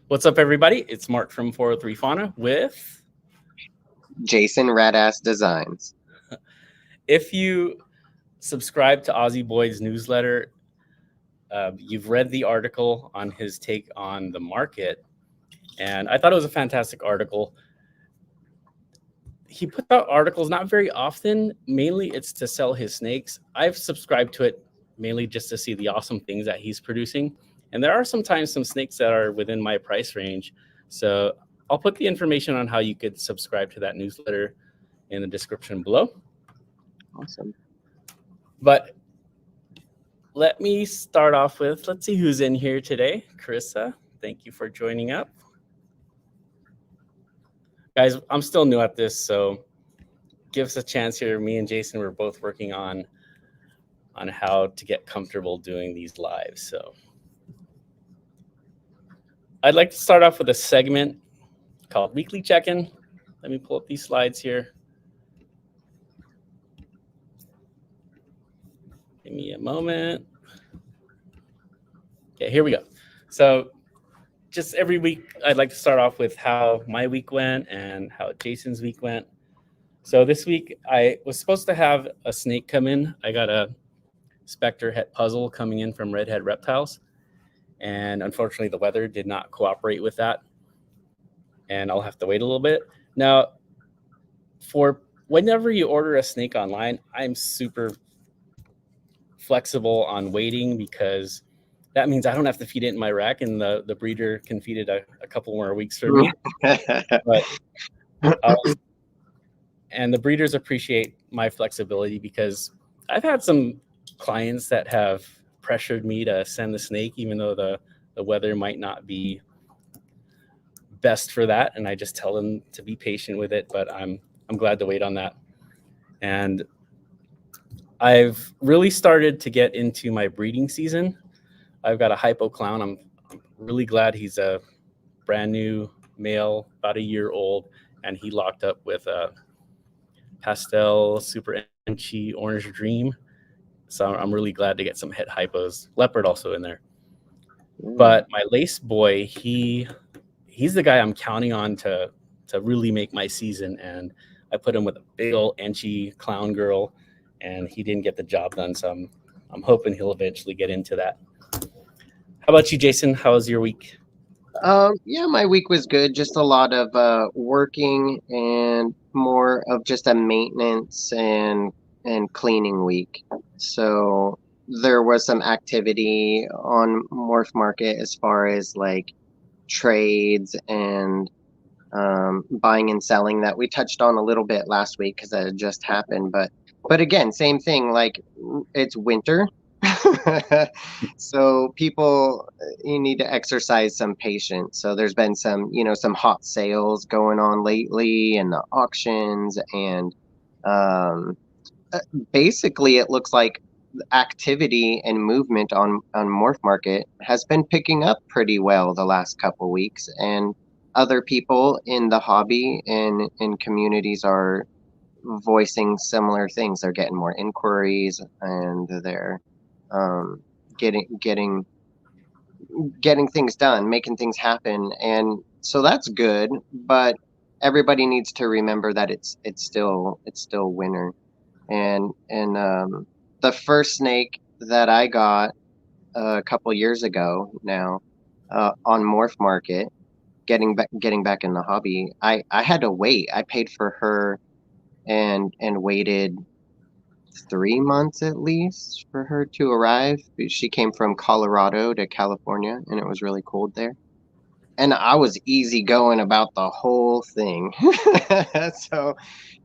What's up, everybody? It's Mark from 403 Fauna with. Jason Radass Designs. If you subscribe to Ozzy Boids newsletter, you've read the article on his take on the market, and I thought it was a fantastic article. He puts out articles not very often. Mainly, it's to sell his snakes. I've subscribed to it mainly just to see the awesome things that he's producing, and there are sometimes some snakes that are within my price range. So I'll put the information on how you could subscribe to that newsletter in the description below. Awesome. But let me start off with, let's see who's in here today. Carissa, thank you for joining up. Guys, I'm still new at this, so give us a chance here. Me and Jason were both working on how to get comfortable doing these lives. So I'd like to start off with a segment called Weekly Check-In. Let me pull up these slides here. Give me a moment. Okay, here we go. So just every week, I'd like to start off with how my week went and how Jason's week went. So this week, I was supposed to have a snake come in. I got a Spectre Het puzzle coming in from Redhead Reptiles. And unfortunately, the weather did not cooperate with that. And I'll have to wait a little bit. Now, for whenever you order a snake online, I'm super flexible on waiting because that means I don't have to feed it in my rack, and the breeder can feed it a couple more weeks for me. But and the breeders appreciate my flexibility because I've had some clients that have pressured me to send the snake, even though the weather might not be best for that, and I just tell them to be patient with it. But I'm glad to wait on that. And I've really started to get into my breeding season. I've got a hypo clown. I'm really glad he's a brand new male, about a year old, and he locked up with a pastel super inchy orange dream. So I'm really glad to get some het hypos. Leopard also in there. But my lace boy, he's the guy I'm counting on to really make my season. And I put him with a big old inchy clown girl, and he didn't get the job done. So I'm hoping he'll eventually get into that. How about you, Jason? How was your week? Yeah, my week was good. Just a lot of working and more of just a maintenance and cleaning week. So there was some activity on Morph Market as far as like trades and buying and selling that we touched on a little bit last week because that had just happened. But again, same thing. Like it's winter. So people, you need to exercise some patience. So there's been some hot sales going on lately and the auctions and um, basically it looks like activity and movement on Morph Market has been picking up pretty well the last couple weeks, and other people in the hobby and in communities are voicing similar things. They're getting more inquiries and they're um, getting things done, making things happen, and so that's good. But everybody needs to remember that it's still winter, and the first snake that I got a couple years ago now on Morph Market, getting back in the hobby, I had to wait. I paid for her and waited 3 months at least for her to arrive. She came from Colorado to California, and it was really cold there. And I was easy going about the whole thing. So,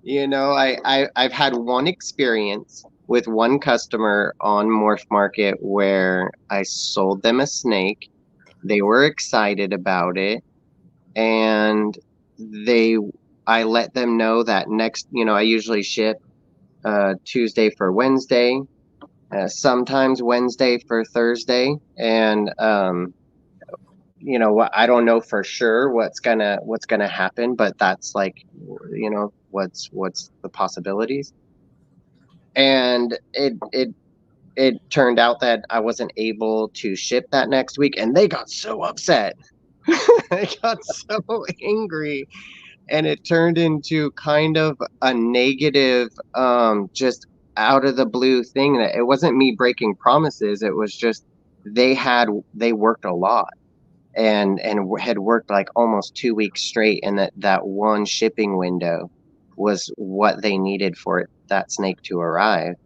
I've had one experience with one customer on Morph Market where I sold them a snake. They were excited about it, and I let them know that next, I usually ship Tuesday for Wednesday, sometimes Wednesday for Thursday, and I don't know for sure what's gonna happen, but that's like, what's the possibilities. And it turned out that I wasn't able to ship that next week, and they got so upset. I got so angry, and it turned into kind of a negative, just out of the blue thing. That it wasn't me breaking promises. It was just they worked a lot and had worked like almost 2 weeks straight, and that one shipping window was what they needed for that snake to arrive.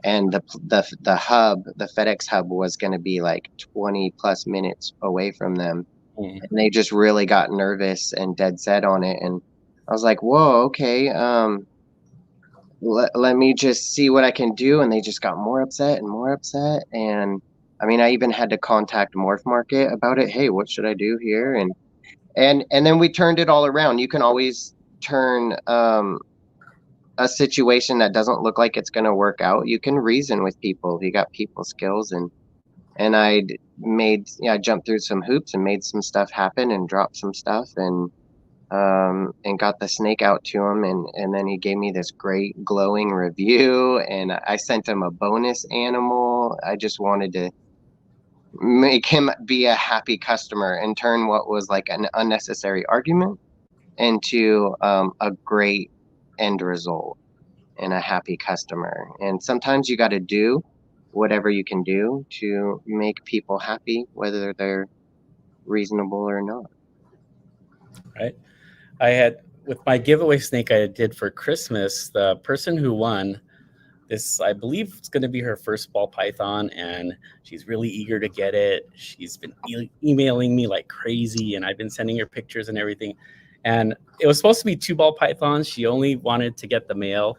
And the FedEx hub was going to be like 20 plus minutes away from them, Mm. and they just really got nervous and dead set on it. And I was like, whoa, okay, let me just see what I can do. And they just got more upset and more upset. And I mean, I even had to contact Morph Market about it. Hey, what should I do here? And then we turned it all around. You can always turn a situation that doesn't look like it's going to work out. You can reason with people. You got people skills. And I jumped through some hoops and made some stuff happen and dropped some stuff and got the snake out to him, and then he gave me this great glowing review, and I sent him a bonus animal. I just wanted to make him be a happy customer and turn what was like an unnecessary argument into a great end result and a happy customer. And sometimes you got to do whatever you can do to make people happy, whether they're reasonable or not. Right. I had with my giveaway snake I did for Christmas, the person who won this, I believe it's going to be her first ball python, and she's really eager to get it. She's been emailing me like crazy, and I've been sending her pictures and everything. And it was supposed to be 2 ball pythons. She only wanted to get the male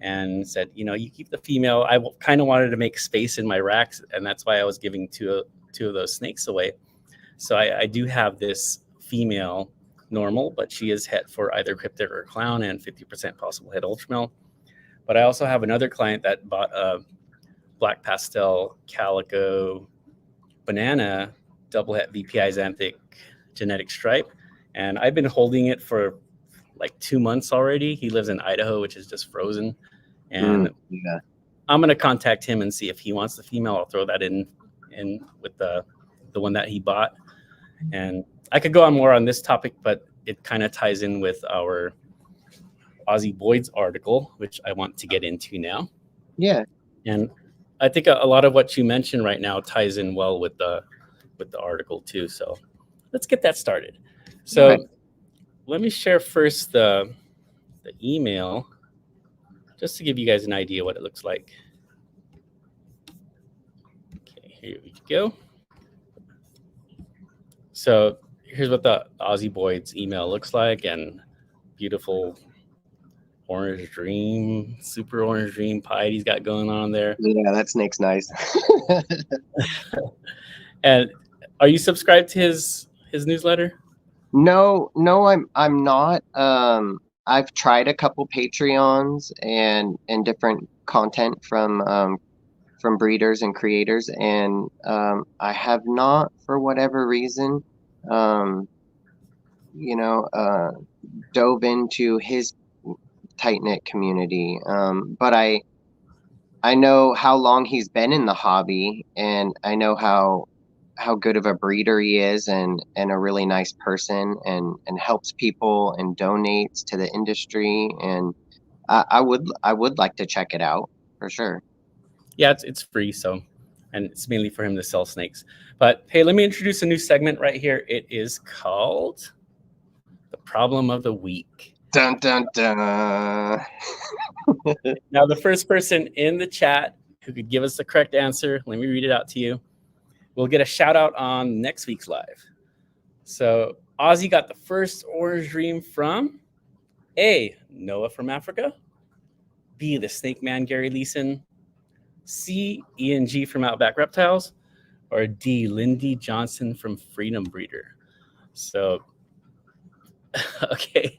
and said, you keep the female. I kind of wanted to make space in my racks, and that's why I was giving two of those snakes away. So I do have this female normal, but she is het for either cryptid or clown and 50% possible het ultramel. But I also have another client that bought a black pastel calico banana double het VPI xanthic genetic stripe, and I've been holding it for like 2 months already. He lives in Idaho, which is just frozen, and Yeah. I'm gonna contact him and see if he wants the female. I'll throw that in with the one that he bought. And I could go on more on this topic, but it kind of ties in with our Ozzy Boids article, which I want to get into now. Yeah. And I think a lot of what you mentioned right now ties in well with the article too. So let's get that started. So Right. let me share first the email, just to give you guys an idea what it looks like. Okay, here we go. So here's what the Ozzy Boids email looks like, and beautiful orange dream, super orange dream pied he's got going on there. Yeah, that snake's nice. And are you subscribed to his newsletter? No, I'm not. I've tried a couple Patreons and different content from breeders and creators, and I have not, for whatever reason, um, dove into his tight knit community. But I know how long he's been in the hobby, and I know how good of a breeder he is, and a really nice person, and helps people and donates to the industry. And I would like to check it out for sure. Yeah, it's free, so, and it's mainly for him to sell snakes. But hey, let me introduce a new segment right here. It is called the problem of the week. Dun dun dun. Now, the first person in the chat who could give us the correct answer, let me read it out to you, we'll get a shout out on next week's live. So Ozzy got the first orange dream from A, Noah from Africa, B, the snake man Gary Leeson, C, Ian G from Outback Reptiles, or D, Lindy Johnson from Freedom Breeder. So, okay,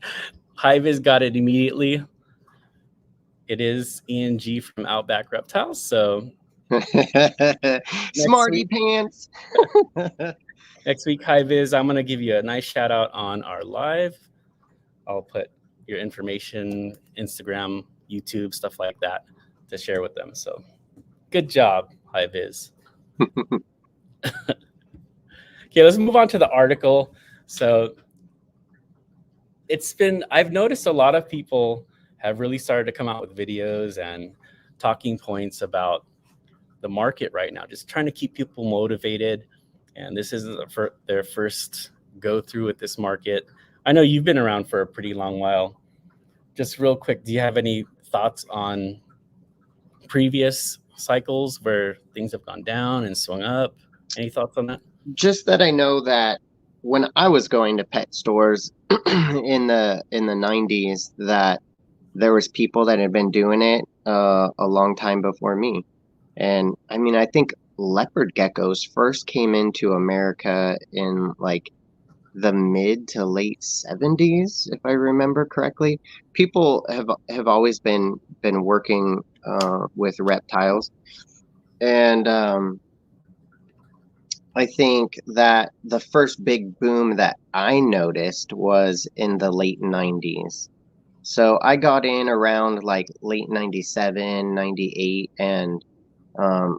Hiviz got it immediately. It is Ian G from Outback Reptiles. So, Smarty pants. next week, Hiviz, I'm going to give you a nice shout out on our live. I'll put your information, Instagram, YouTube, stuff like that to share with them. So good job, Hiviz. Okay, let's move on to the article. So I've noticed a lot of people have really started to come out with videos and talking points about the market right now, just trying to keep people motivated. And this isn't their first go through with this market. I know you've been around for a pretty long while. Just real quick, do you have any thoughts on previous cycles where things have gone down and swung up? Any thoughts on that? Just that I know that when I was going to pet stores in the 90s, that there was people that had been doing it a long time before me. And I mean, I think leopard geckos first came into America in like the mid to late 70s, if I remember correctly. People have always been working with reptiles, and I think that the first big boom that I noticed was in the late 90s. So I got in around like late 97, 98, and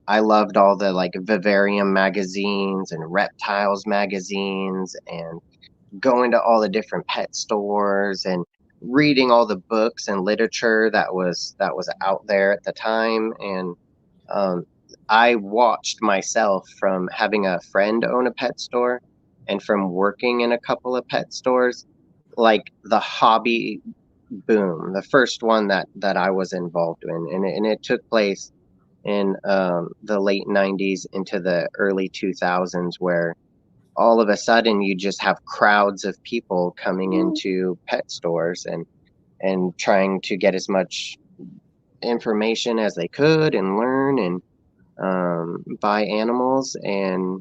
I loved all the like vivarium magazines and reptiles magazines and going to all the different pet stores and reading all the books and literature that was out there at the time. And um, I watched myself from having a friend own a pet store and from working in a couple of pet stores, like the hobby boom, the first one that I was involved in, and it took place in the late 90s into the early 2000s, where all of a sudden you just have crowds of people coming into pet stores and trying to get as much information as they could and learn and buy animals, and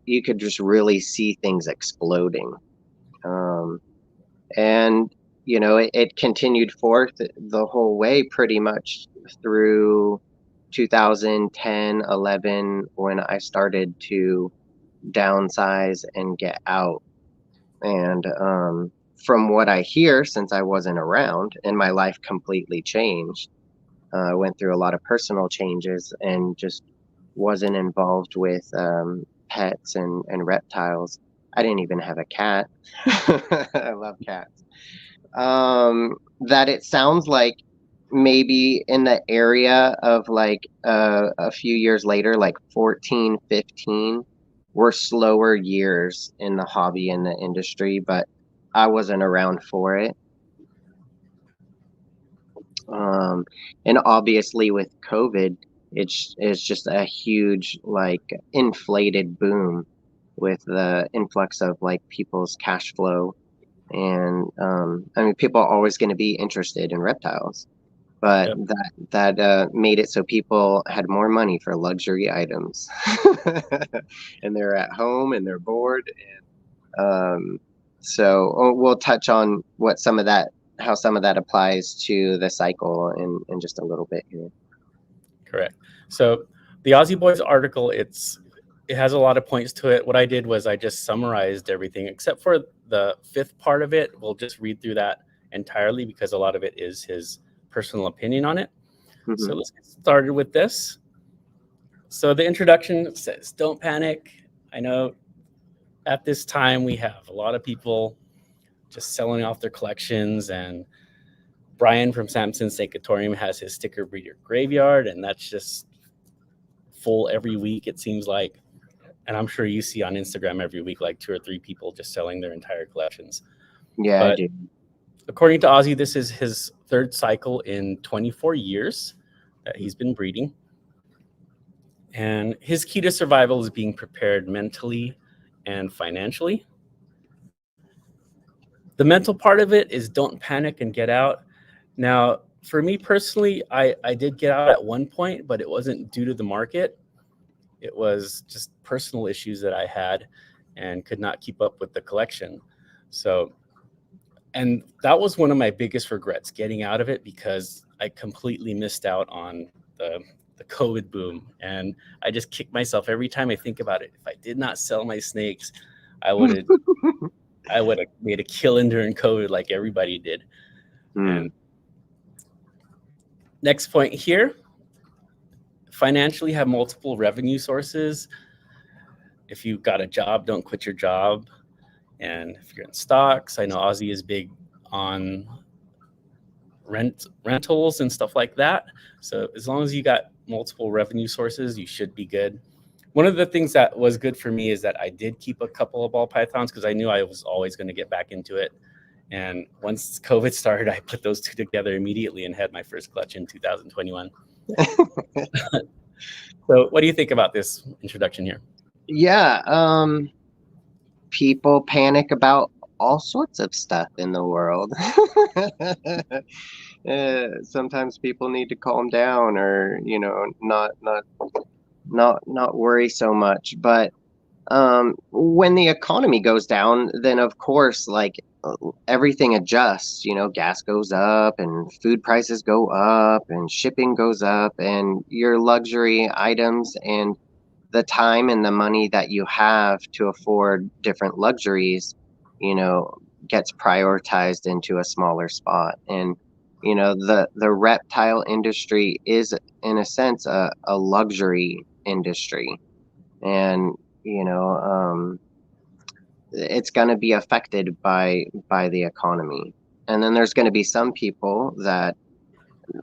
you could just really see things exploding. Um, and it continued forth the whole way pretty much through 2010, 11, when I started to downsize and get out. And from what I hear, since I wasn't around and my life completely changed, I went through a lot of personal changes and just wasn't involved with pets and reptiles. I didn't even have a cat. I love cats. That it sounds like maybe in the area of like a few years later, like 14, 15, were slower years in the hobby and the industry, but I wasn't around for it. Um, and obviously with COVID, it's just a huge like inflated boom with the influx of like people's cash flow. And I mean, people are always going to be interested in reptiles, but Yep. that made it so people had more money for luxury items, and they're at home and they're bored. Um, so we'll touch on what some of that, how some of that applies to the cycle in just a little bit here. Correct. So the Ozzy Boids article, it has a lot of points to it. What I did was I just summarized everything except for the fifth part of it. We'll just read through that entirely because a lot of it is his personal opinion on it. So Hmm. let's get started with this. So the introduction says, "Don't panic." I know at this time we have a lot of people just selling off their collections, and Brian from Samson Sankatorium has his sticker breeder graveyard, and that's just full every week, it seems like. And I'm sure you see on Instagram every week like two or three people just selling their entire collections. Yeah, I But do. according to Ozzy, this is his third cycle in 24 years that he's been breeding. And his key to survival is being prepared mentally and financially. The mental part of it is don't panic and get out. Now, for me personally, I did get out at one point, but it wasn't due to the market. It was just personal issues that I had and could not keep up with the collection. So, and that was one of my biggest regrets getting out of it because I completely missed out on the COVID boom. And I just kick myself every time I think about it. If I did not sell my snakes, I would have I would have made a killing during COVID like everybody did. Hmm. And next point here, financially have multiple revenue sources. if you got a job, don't quit your job. And if you're in stocks, I know Ozzy is big on rentals and stuff like that. So as long as you got multiple revenue sources, you should be good. One of the things that was good for me is that I did keep a couple of ball pythons because I knew I was always going to get back into it. And once COVID started, I put those two together immediately and had my first clutch in 2021. So what do you think about this introduction here? Yeah, people panic about all sorts of stuff in the world. Sometimes people need to calm down, or not worry so much. But when the economy goes down, then of course, like everything adjusts. Gas goes up, and food prices go up, and shipping goes up, and your luxury items and the time and the money that you have to afford different luxuries, you know, gets prioritized into a smaller spot. And the reptile industry is, in a sense, a luxury industry, and it's going to be affected by the economy. And then there's going to be some people that,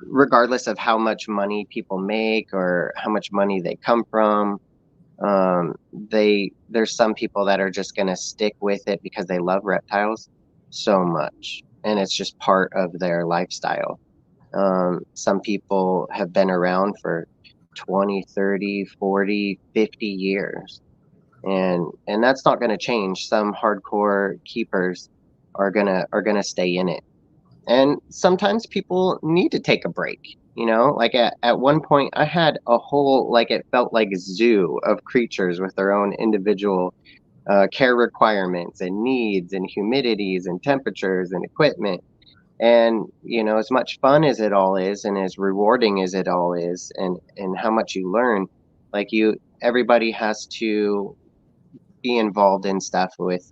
regardless of how much money people make or how much money they come from, there's some people that are just going to stick with it because they love reptiles so much, and it's just part of their lifestyle. Some people have been around for 20, 30, 40, 50 years, and that's not going to change. Some hardcore keepers are going to stay in it. And sometimes people need to take a break. Like at one point I had a whole, like, it felt like zoo of creatures with their own individual care requirements and needs and humidities and temperatures and equipment. And as much fun as it all is, and as rewarding as it all is, and how much you learn, like, everybody has to be involved in stuff with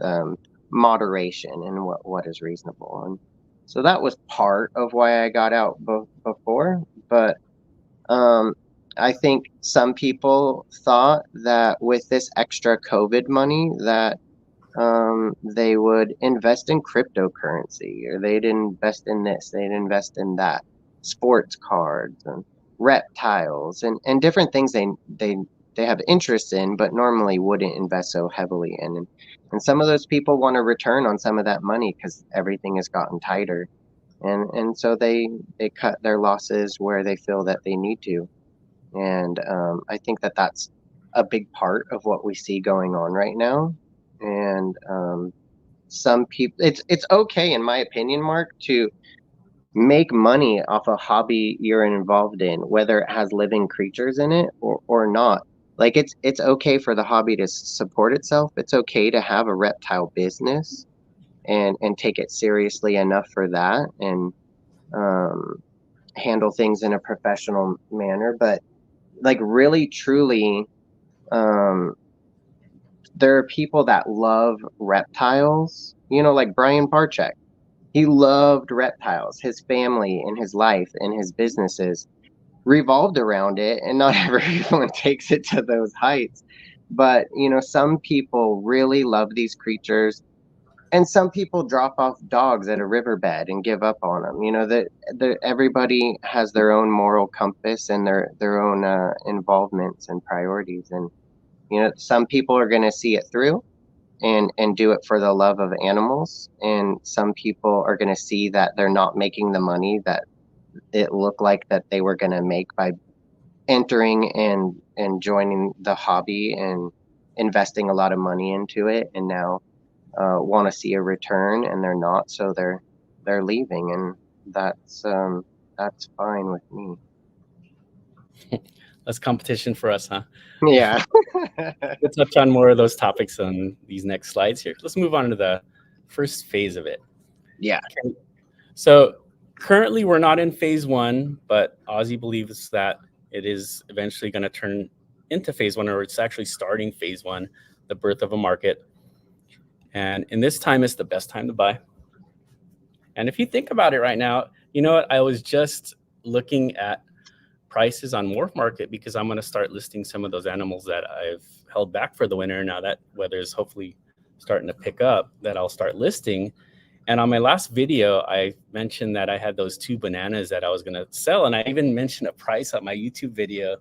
moderation and what is reasonable. And so that was part of why I got out before. But um, I think some people thought that with this extra COVID money that they would invest in cryptocurrency, or they'd invest in this, they'd invest in that, sports cards and reptiles and different things they have interest in, but normally wouldn't invest so heavily in. And some of those people want a return on some of that money because everything has gotten tighter, and so they cut their losses where they feel that they need to. And I think that that's a big part of what we see going on right now. And some people, it's okay, in my opinion, Mark, to make money off a hobby you're involved in, whether it has living creatures in it or not. Like, it's okay for the hobby to support itself. It's okay to have a reptile business and take it seriously enough for that, and um, handle things in a professional manner. But, like, really, truly, um, there are people that love reptiles, like Brian Barczyk. He loved reptiles. His family and his life and his businesses revolved around it, and not everyone takes it to those heights. But, some people really love these creatures, and some people drop off dogs at a riverbed and give up on them. That everybody has their own moral compass and their own involvements and priorities. And some people are going to see it through and do it for the love of animals, and some people are going to see that they're not making the money that it looked like that they were going to make by entering and joining the hobby and investing a lot of money into it, and now want to see a return, and they're not, so they're leaving. And that's fine with me. That's competition for us, huh? Yeah. We'll touch on more of those topics on these next slides here. Let's move on to the first phase of it. Yeah. Okay. So currently we're not in phase one, but Ozzy believes that it is eventually going to turn into phase one, or it's actually starting phase one, the birth of a market. And in this time, it's the best time to buy. And if you think about it right now, you know what? I was just looking at prices on Morph Market because I'm going to start listing some of those animals that I've held back for the winter. Now that weather's hopefully starting to pick up, that I'll start listing. And on my last video, I mentioned that I had those 2 bananas that I was going to sell. And I even mentioned a price on my YouTube video.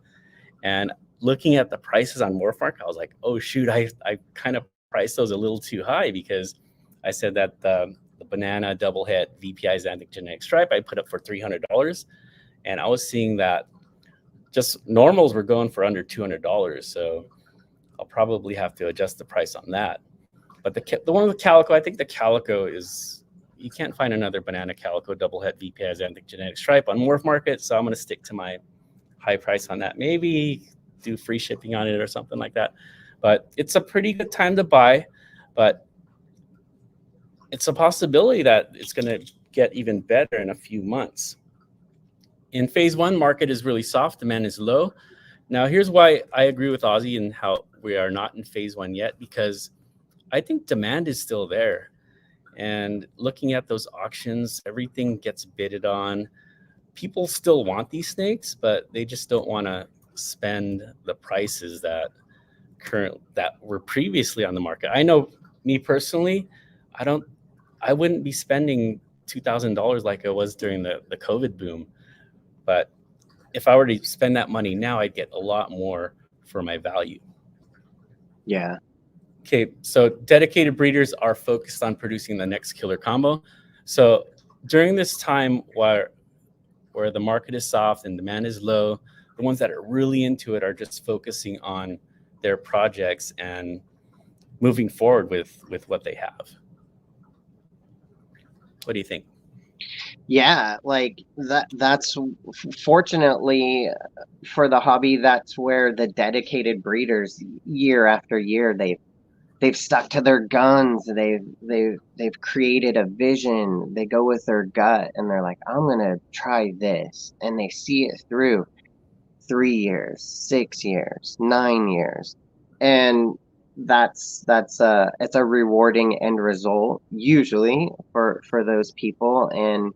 And looking at the prices on Morphark, I was like, oh, shoot, I kind of priced those a little too high, because I said that the banana double hit VPI Xanthic genetic stripe I put up for $300. And I was seeing that just normals were going for under $200. So I'll probably have to adjust the price on that. But the one with the calico, I think the calico is, you can't find another banana calico double het VPI Xanthic genetic stripe on Morph Market. So I'm going to stick to my high price on that. Maybe do free shipping on it or something like that. But it's a pretty good time to buy. But it's a possibility that it's going to get even better in a few months. In phase 1, market is really soft. Demand is low. Now, here's why I agree with Ozzy and how we are not in phase 1 yet, because I think demand is still there. And looking at those auctions, everything gets bidded on. People still want these snakes, but they just don't want to spend the prices that were previously on the market. I know me personally, I wouldn't be spending $2,000 like I was during the COVID boom. But if I were to spend that money now, I'd get a lot more for my value. Yeah. Okay, so dedicated breeders are focused on producing the next killer combo. So during this time where the market is soft and demand is low, the ones that are really into it are just focusing on their projects and moving forward with what they have. What do you think? Yeah, like that's fortunately for the hobby, that's where the dedicated breeders year after year they've stuck to their guns. They've created a vision. They go with their gut and they're like, I'm gonna try this, and they see it through 3 years, 6 years, 9 years, and it's a rewarding end result usually for those people, and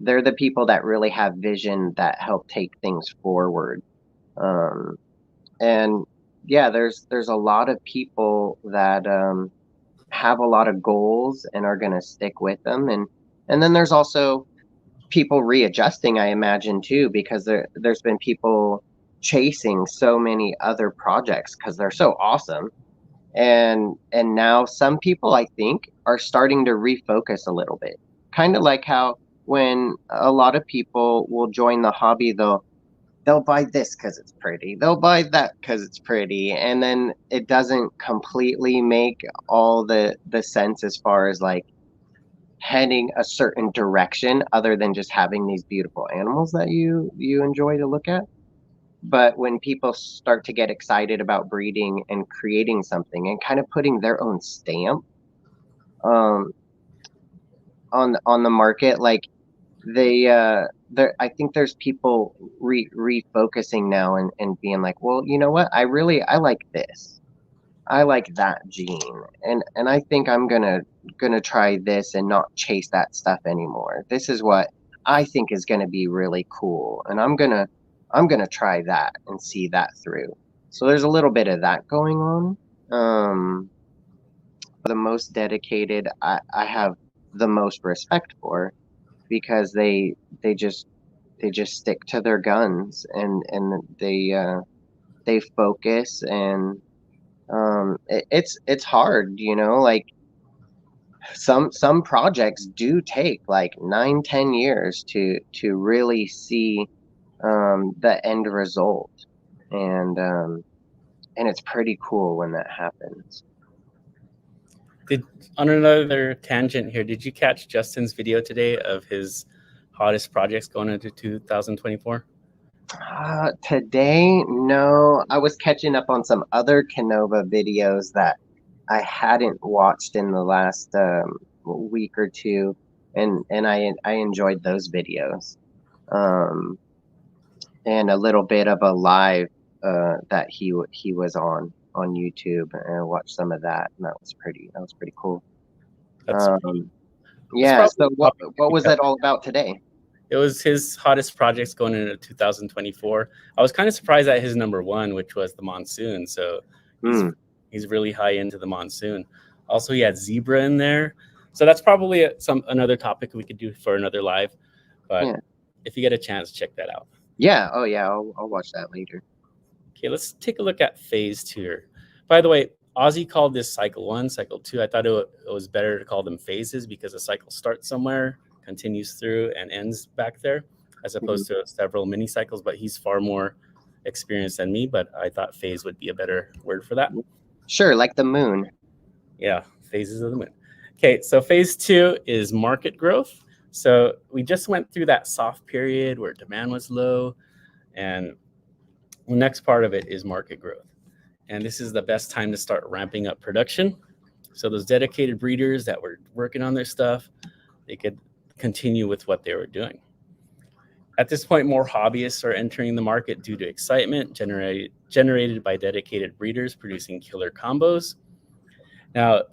they're the people that really have vision that help take things forward. And yeah, there's a lot of people that have a lot of goals and are going to stick with them, and then there's also people readjusting, I imagine, too, because there's been people chasing so many other projects because they're so awesome, and now some people, I think, are starting to refocus a little bit, kind of like how when a lot of people will join the hobby, they'll buy this because it's pretty, they'll buy that because it's pretty, and then it doesn't completely make all the sense as far as like heading a certain direction other than just having these beautiful animals that you enjoy to look at. But when people start to get excited about breeding and creating something and kind of putting their own stamp um, on the market, like there, I think there's people refocusing now and being like, well, you know what? I like this. I like that gene, and I think I'm gonna try this and not chase that stuff anymore. This is what I think is gonna be really cool, and I'm gonna try that and see that through. So there's a little bit of that going on. The most dedicated, I have the most respect for, because they just stick to their guns, and they focus, and it's hard, you know, like some projects do take like 9-10 years to really see the end result, and it's pretty cool when that happens. On another tangent here, did you catch Justin's video today of his hottest projects going into 2024? Today, no, I was catching up on some other Canova videos that I hadn't watched in the last week or two, and I enjoyed those videos, and a little bit of a live that he was on YouTube, and I watched some of that, and that was pretty cool. That's Yeah. So what was that all about today? It was his hottest projects going into 2024. I was kind of surprised at his number one, which was the monsoon. So He's Mm, he's really high into the monsoon. Also, he had zebra in there, so that's probably some another topic we could do for another live. But yeah. if you get a chance, check that out. Yeah. Oh, yeah. I'll watch that later. Okay, let's take a look at phase two here. By the way, Ozzy called this cycle one, cycle two. I thought it was better to call them phases because a cycle starts somewhere, continues through, and ends back there, as Mhm. opposed to several mini cycles. But he's far more experienced than me, but I thought phase would be a better word for that. Sure, like the moon. Yeah, phases of the moon. Okay, so phase two is market growth. So we just went through that soft period where demand was low, and the next part of it is market growth. And this is the best time to start ramping up production. So those dedicated breeders that were working on their stuff, they could continue with what they were doing. At this point, more hobbyists are entering the market due to excitement generated by dedicated breeders producing killer combos. Now,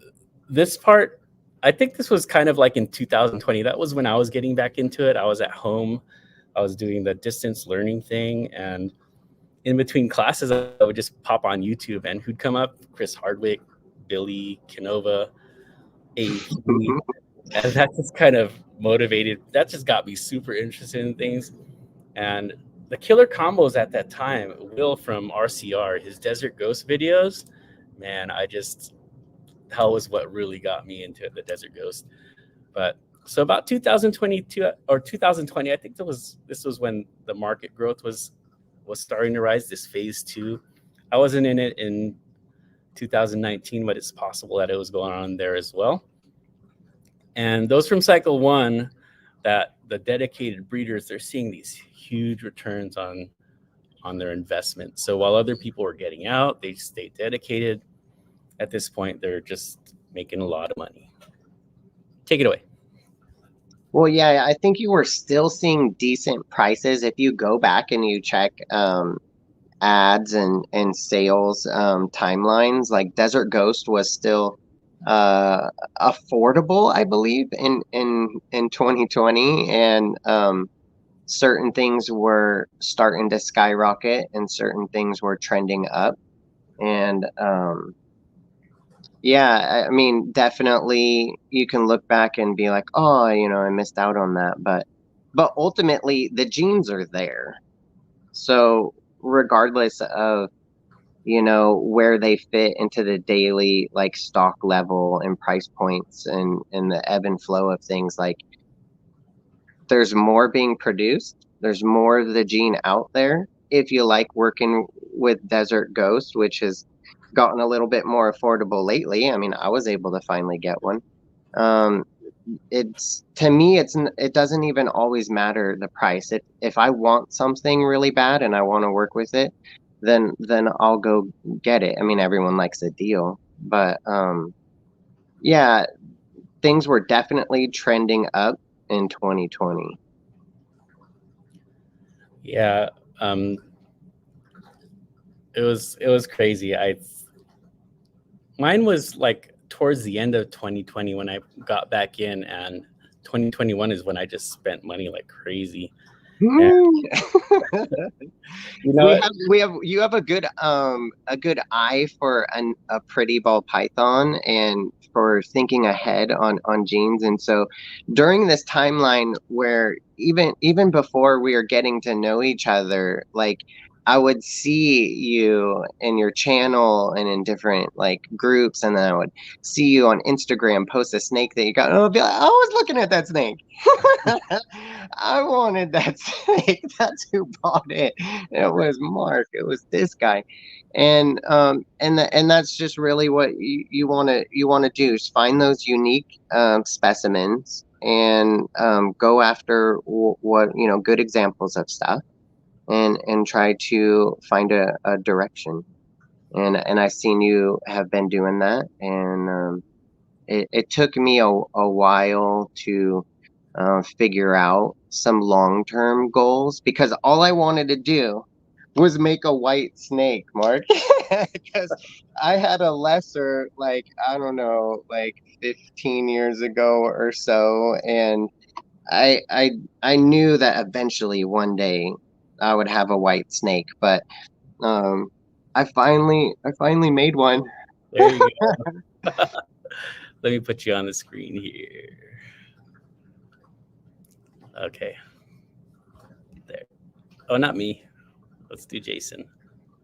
this part, I think this was kind of like in 2020. That was when I was getting back into it. I was at home, I was doing the distance learning thing, and in between classes, I would just pop on YouTube, and who'd come up? Chris Hardwick, Billy Canova, AP, and that just kind of motivated. That just got me super interested in things. And the killer combos at that time, Will from RCR, his Desert Ghost videos, man, I just that was what really got me into it, the Desert Ghost. But so about 2022 or 2020, I think this was when the market growth was starting to rise. This phase two, I wasn't in it in 2019, but it's possible that it was going on there as well. And those from cycle one, that the dedicated breeders, they're seeing these huge returns on their investment. So while other people were getting out, they stayed dedicated. At this point, they're just making a lot of money. Take it away. Well, yeah, I think you were still seeing decent prices if you go back and you check ads and sales timelines. Like Desert Ghost was still affordable, I believe, in 2020, and certain things were starting to skyrocket and certain things were trending up. And yeah, I mean, definitely you can look back and be like, oh, I missed out on that. But ultimately the genes are there. So regardless of, where they fit into the daily like stock level and price points and the ebb and flow of things, like there's more being produced. There's more of the gene out there. If you like working with Desert Ghost, which has gotten a little bit more affordable lately. I mean, I was able to finally get one. Um, it's to me, it doesn't even always matter the price. If I want something really bad and I want to work with it, then I'll go get it. I mean, everyone likes a deal, but yeah, things were definitely trending up in 2020. Yeah, um, it was crazy. I mine was like towards the end of 2020 when I got back in, and 2021 is when I just spent money like crazy. And you know what? You have a good eye for a pretty ball python and for thinking ahead on genes. And so during this timeline where even before we are getting to know each other, like I would see you in your channel and in different like groups, and then I would see you on Instagram post a snake that you got, and I'll be like, I was looking at that snake. I wanted that snake. That's who bought it. It was Mark. It was this guy, and that's just really what you want to do is find those unique specimens and go after what good examples of stuff and try to find a direction. And I've seen you have been doing that, and it took me a while to figure out some long-term goals because all I wanted to do was make a white snake, Mark. Because I had a lesser, like, I don't know, like 15 years ago or so, and I I I knew that eventually one day I would have a white snake, but um I finally made one. There you go. Let me put you on the screen here. Okay, there. Oh, not me. Let's do Jason.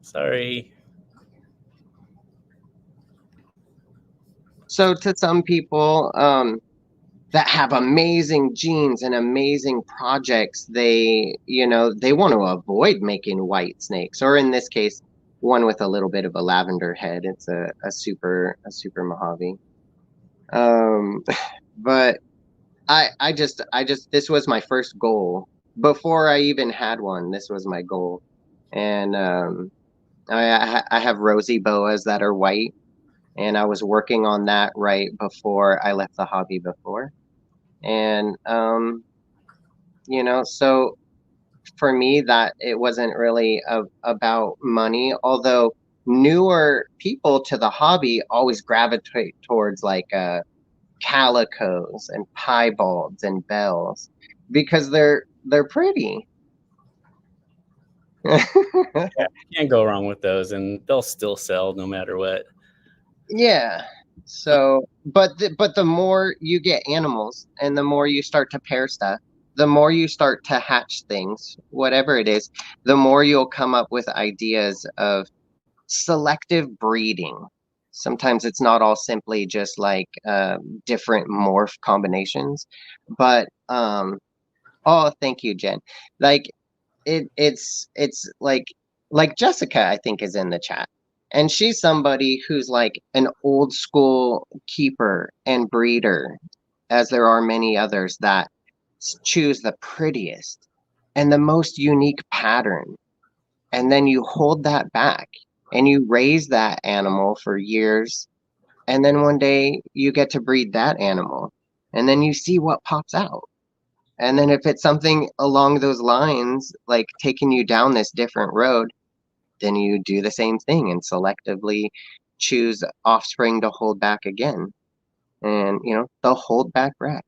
Sorry. So to some people, that have amazing genes and amazing projects, they want to avoid making white snakes, or in this case, one with a little bit of a lavender head. It's a super Mojave. Um, but I just this was my first goal before I even had one. This was my goal, and I have rosy boas that are white, and I was working on that right before I left the hobby before, and so for me that it wasn't really about money, although newer people to the hobby always gravitate towards like calicos and piebalds and bells because they're pretty. Yeah, can't go wrong with those, and they'll still sell no matter what. Yeah. So, but the more you get animals and the more you start to pair stuff, the more you start to hatch things, whatever it is, the more you'll come up with ideas of selective breeding. Sometimes it's not all simply just like different morph combinations, but oh, thank you, Jen. Like it's like Jessica, I think, is in the chat. And she's somebody who's like an old school keeper and breeder, as there are many others that choose the prettiest and the most unique pattern. And then you hold that back and you raise that animal for years. And then one day you get to breed that animal. And then you see what pops out. And then if it's something along those lines, like taking you down this different road, then you do the same thing and selectively choose offspring to hold back again. And the hold back rack.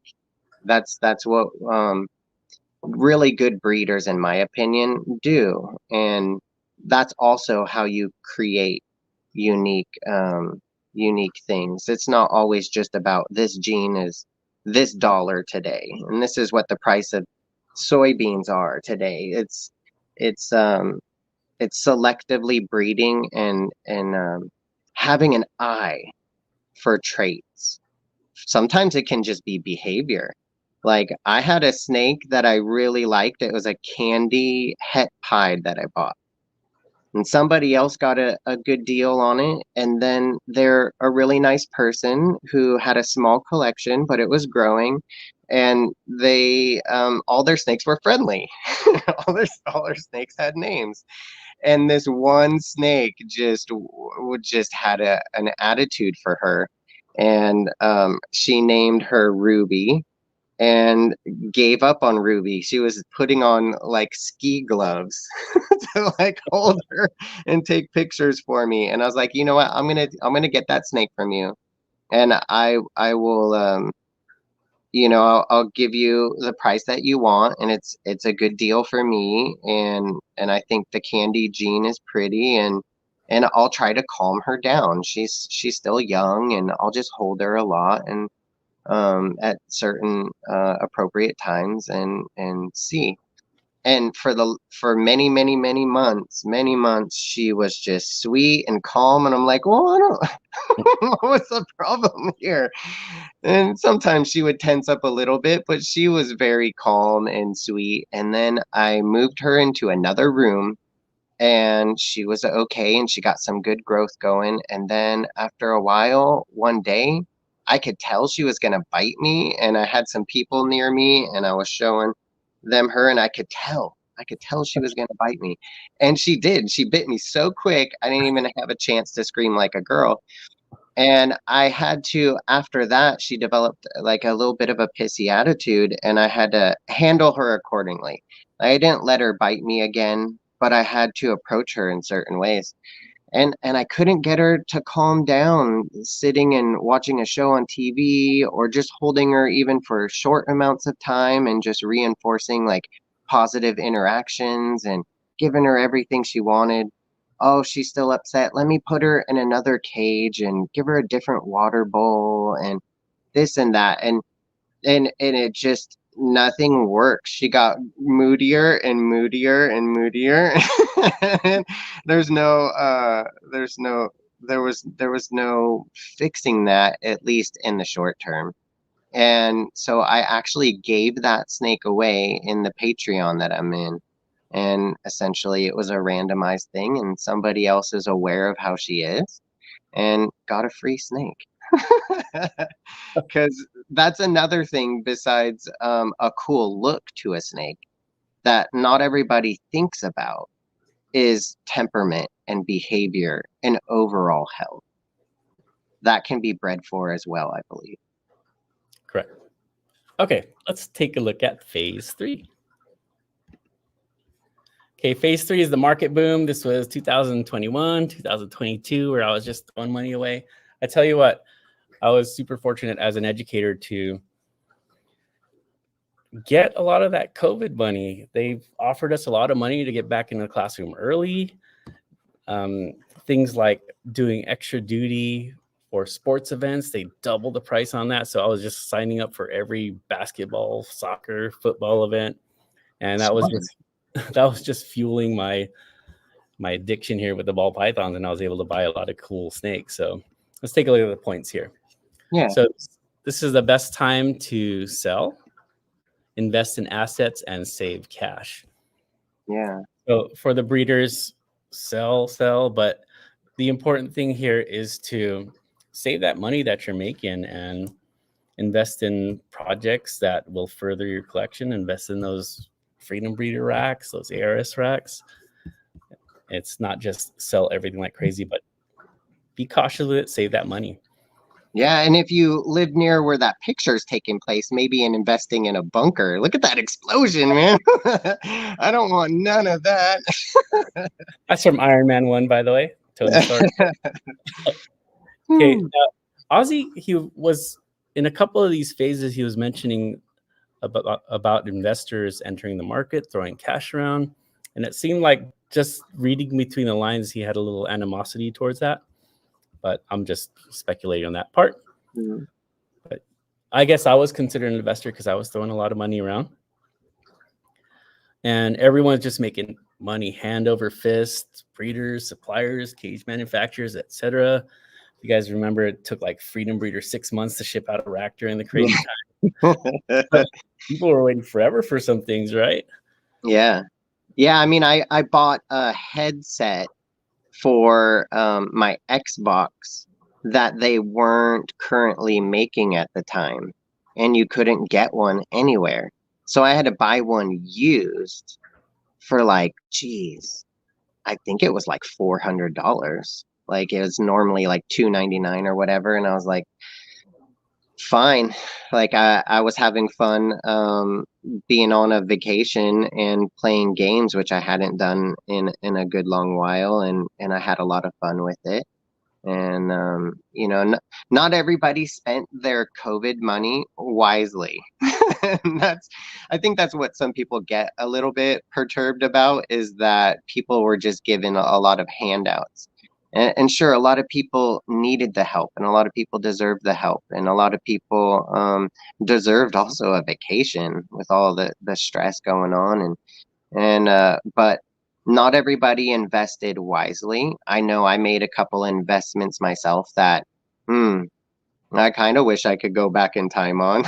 That's what really good breeders, in my opinion, do. And that's also how you create unique unique things. It's not always just about this gene is this dollar today, and this is what the price of soybeans are today. It's it's selectively breeding and having an eye for traits. Sometimes it can just be behavior. Like I had a snake that I really liked. It was a candy het pied that I bought. And somebody else got a good deal on it. And then they're a really nice person who had a small collection, but it was growing. And they all their snakes were friendly. all their snakes had names. And this one snake just had an attitude for her. And she named her Ruby and gave up on Ruby. She was putting on like ski gloves to like hold her and take pictures for me. And I was like, you know what? I'm gonna get that snake from you, and I will I'll give you the price that you want, and it's a good deal for me. And I think the candy gene is pretty, and I'll try to calm her down. She's still young, and I'll just hold her a lot and at certain appropriate times and see. And for many months, she was just sweet and calm, and I'm like, well, I don't, what's the problem here? And sometimes she would tense up a little bit, but she was very calm and sweet. And then I moved her into another room and she was okay and she got some good growth going. And then after a while, one day, I could tell she was going to bite me. And I had some people near me and I was showing them her, and I could tell she was going to bite me. And she did. She bit me so quick, I didn't even have a chance to scream like a girl. And I had to, after that, she developed like a little bit of a pissy attitude, and I had to handle her accordingly. I didn't let her bite me again, but I had to approach her in certain ways. And I couldn't get her to calm down sitting and watching a show on TV or just holding her even for short amounts of time and just reinforcing like positive interactions and giving her everything she wanted. oh, she's still upset. Let me put her in another cage and give her a different water bowl and this and that. And it just nothing worked. She got moodier and moodier and moodier. And there's no there's no there was no fixing that, at least in the short term. And so I actually gave that snake away in the Patreon that I'm in. And essentially it was a randomized thing, and somebody else is aware of how she is and got a free snake. Because that's another thing besides a cool look to a snake that not everybody thinks about is temperament and behavior and overall health. That can be bred for as well, I believe. Correct. Okay, let's take a look at phase 3. Okay, phase 3 is the market boom. This was 2021, 2022, where I was just throwing money away. I tell you what, I was super fortunate as an educator to get a lot of that COVID money. They've offered us a lot of money to get back in the classroom early. Things like doing extra duty for sports events, they doubled the price on that. So I was just signing up for every basketball, soccer, football event. And that was just fueling my addiction here with the ball pythons, and I was able to buy a lot of cool snakes. So let's take a look at the points here. Yeah. So this is the best time to sell, invest in assets, and save cash. Yeah. So for the breeders, sell, but the important thing here is to save that money that you're making and invest in projects that will further your collection. Invest in those Freedom Breeder racks, those ARS racks. It's not just sell everything like crazy, but be cautious with it, save that money. Yeah, and if you live near where that picture is taking place, maybe in investing in a bunker. Look at that explosion, man. I don't want none of that. That's from Iron Man 1, by the way. Tony Stark. Okay, Ozzy, he was in a couple of these phases, he was mentioning about investors entering the market, throwing cash around. And it seemed like, just reading between the lines, he had a little animosity towards that. But I'm just speculating on that part. But I guess I was considered an investor because I was throwing a lot of money around. And everyone's just making money hand over fist, breeders, suppliers, cage manufacturers, etc. You guys remember it took like Freedom Breeder 6 months to ship out a rack during the crazy time. But people were waiting forever for some things, right? Yeah. Yeah, I mean, I bought a headset for my Xbox that they weren't currently making at the time, and you couldn't get one anywhere. So I had to buy one used for like, geez, I think it was like $400. Like it was normally like $299 or whatever, and I was like, fine. Like I was having fun being on a vacation and playing games, which I hadn't done in a good long while, and I had a lot of fun with it. And you know, not everybody spent their COVID money wisely. And I think that's what some people get a little bit perturbed about, is that people were just given a lot of handouts. And sure, a lot of people needed the help, and a lot of people deserved the help, and a lot of people deserved also a vacation with all the stress going on, and but not everybody invested wisely. I know I made a couple investments myself that, I kind of wish I could go back in time on.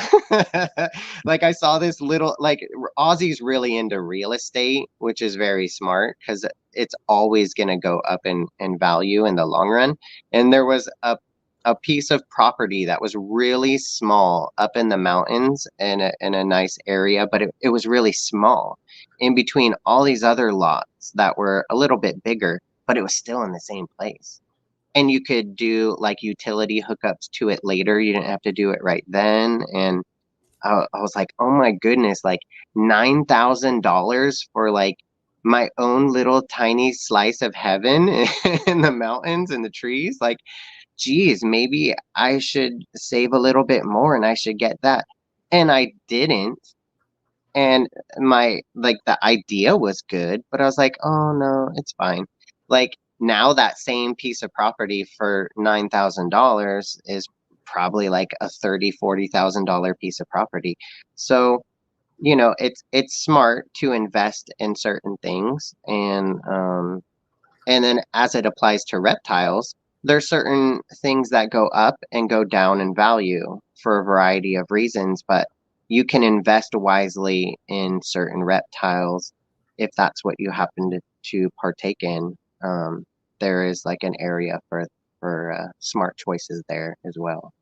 Like I saw this little, like Ozzy's really into real estate, which is very smart because it's always going to go up in value in the long run. And there was a piece of property that was really small up in the mountains in a nice area, but it was really small in between all these other lots that were a little bit bigger, but it was still in the same place. And you could do like utility hookups to it later. You didn't have to do it right then. And I was like, oh my goodness, like $9,000 for like my own little tiny slice of heaven in the mountains and the trees. Like, geez, maybe I should save a little bit more and I should get that. And I didn't. And my, like, the idea was good, but I was like, oh no, it's fine. Like, now that same piece of property for $9,000 is probably like a $30,000-$40,000 piece of property. So, it's smart to invest in certain things, and then as it applies to reptiles, there's certain things that go up and go down in value for a variety of reasons, but you can invest wisely in certain reptiles if that's what you happen to partake in. There is like an area for smart choices there as well.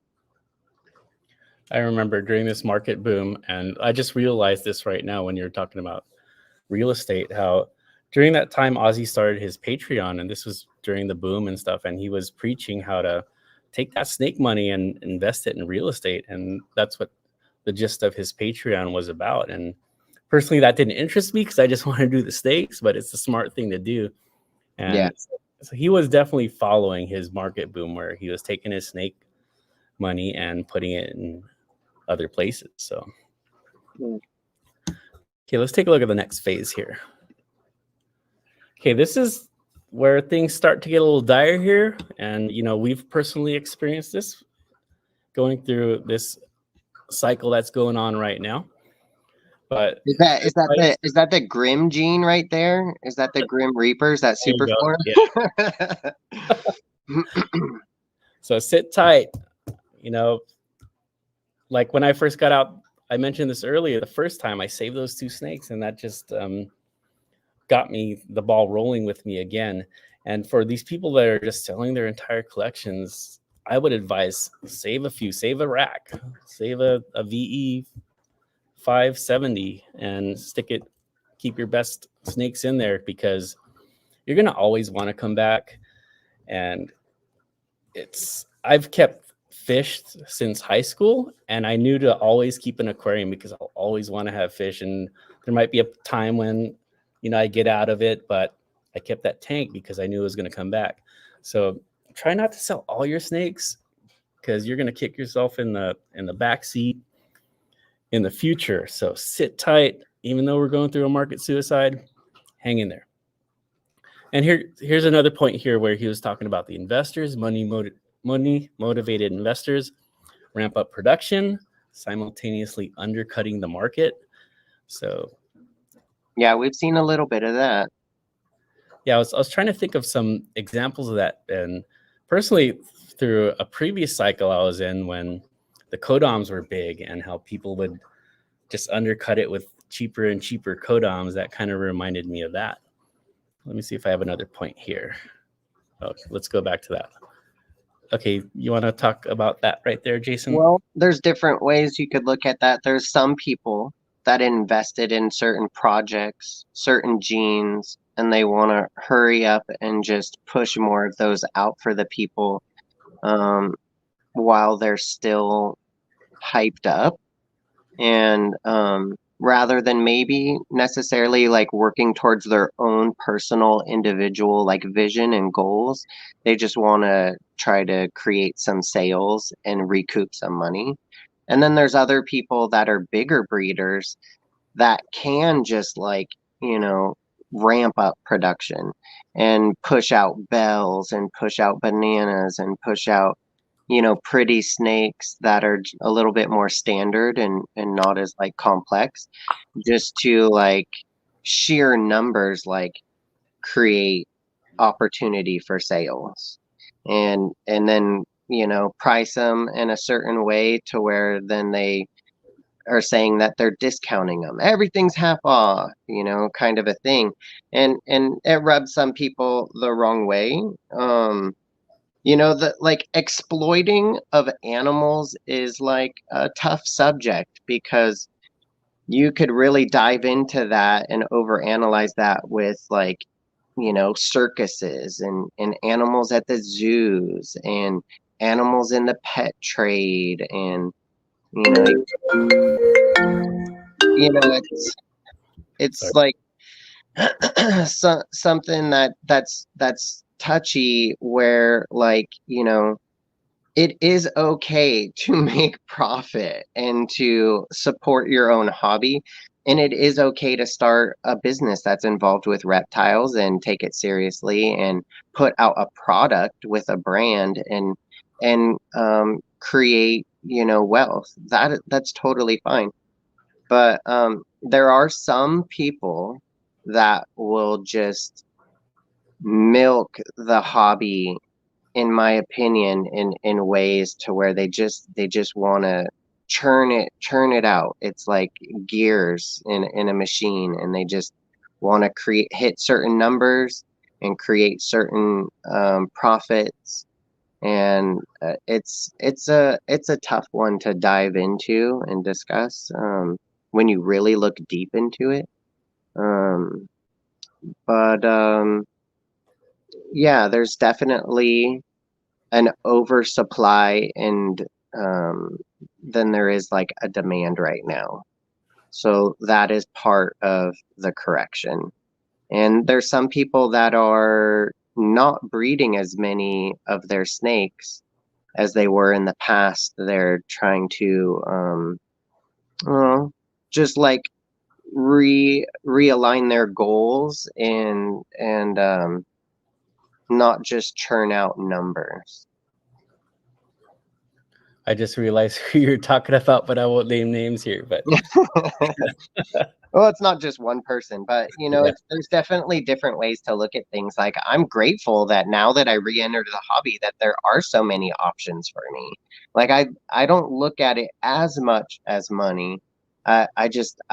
I remember during this market boom, and I just realized this right now when you're talking about real estate, how during that time Ozzy started his Patreon, and this was during the boom and stuff, and he was preaching how to take that snake money and invest it in real estate, and that's what the gist of his Patreon was about. And personally, that didn't interest me because I just want to do the snakes, but it's a smart thing to do. Yeah. And so he was definitely following his market boom where he was taking his snake money and putting it in other places. So, okay, let's take a look at the next phase here. Okay, this is where things start to get a little dire here. And, we've personally experienced this going through this cycle that's going on right now. But is that the Grim gene right there? Is that the Grim Reapers, that super form? Yeah. So sit tight. Like when I first got out, I mentioned this earlier, the first time I saved those 2 snakes, and that just got me the ball rolling with me again. And for these people that are just selling their entire collections, I would advise save a few, save a rack, save a VE 570 and keep your best snakes in there, because you're going to always want to come back. And I've kept fish since high school, and I knew to always keep an aquarium because I'll always want to have fish. And there might be a time when, I get out of it, but I kept that tank because I knew it was going to come back. So try not to sell all your snakes, because you're going to kick yourself in the back seat in the future. So sit tight. Even though we're going through a market suicide, hang in there. And here's another point here where he was talking about the investors, money motivated investors ramp up production, simultaneously undercutting the market. So yeah, we've seen a little bit of that. Yeah, I was trying to think of some examples of that. And personally, through a previous cycle I was in when the codoms were big and how people would just undercut it with cheaper and cheaper codoms, that kind of reminded me of that. Let me see if I have another point here. Okay, let's go back to that. Okay, you want to talk about that right there, Jason? Well, there's different ways you could look at that. There's some people that invested in certain projects, certain genes, and they want to hurry up and just push more of those out for the people while they're still hyped up. And rather than maybe necessarily like working towards their own personal individual like vision and goals, they just want to try to create some sales and recoup some money. And then there's other people that are bigger breeders that can just like, ramp up production and push out bells and push out bananas and push out pretty snakes that are a little bit more standard and not as like complex, just to like sheer numbers, like create opportunity for sales, and then price them in a certain way to where then they are saying that they're discounting them, everything's half off, kind of a thing. And it rubs some people the wrong way. The like exploiting of animals is like a tough subject, because you could really dive into that and overanalyze that with like, circuses and animals at the zoos and animals in the pet trade. And, it's Sorry. like something that's touchy, where like, it is okay to make profit and to support your own hobby, and it is okay to start a business that's involved with reptiles and take it seriously and put out a product with a brand and create, wealth. That's totally fine. But there are some people that will just milk the hobby, in my opinion, in ways to where they just want to churn it out. It's like gears in a machine, and they just want to hit certain numbers and create certain profits. And it's a tough one to dive into and discuss when you really look deep into it. Um, but yeah, there's definitely an oversupply, and um, then there is like a demand right now. So that is part of the correction. And there's some people that are not breeding as many of their snakes as they were in the past. They're trying to well, just like realign their goals and not just churn out numbers. I just realized who you're talking about, but I won't name names here. But Well, it's not just one person, but yeah, there's definitely different ways to look at things. Like, I'm grateful that now that I re-entered the hobby, that there are so many options for me. Like, I don't look at it as much as money. I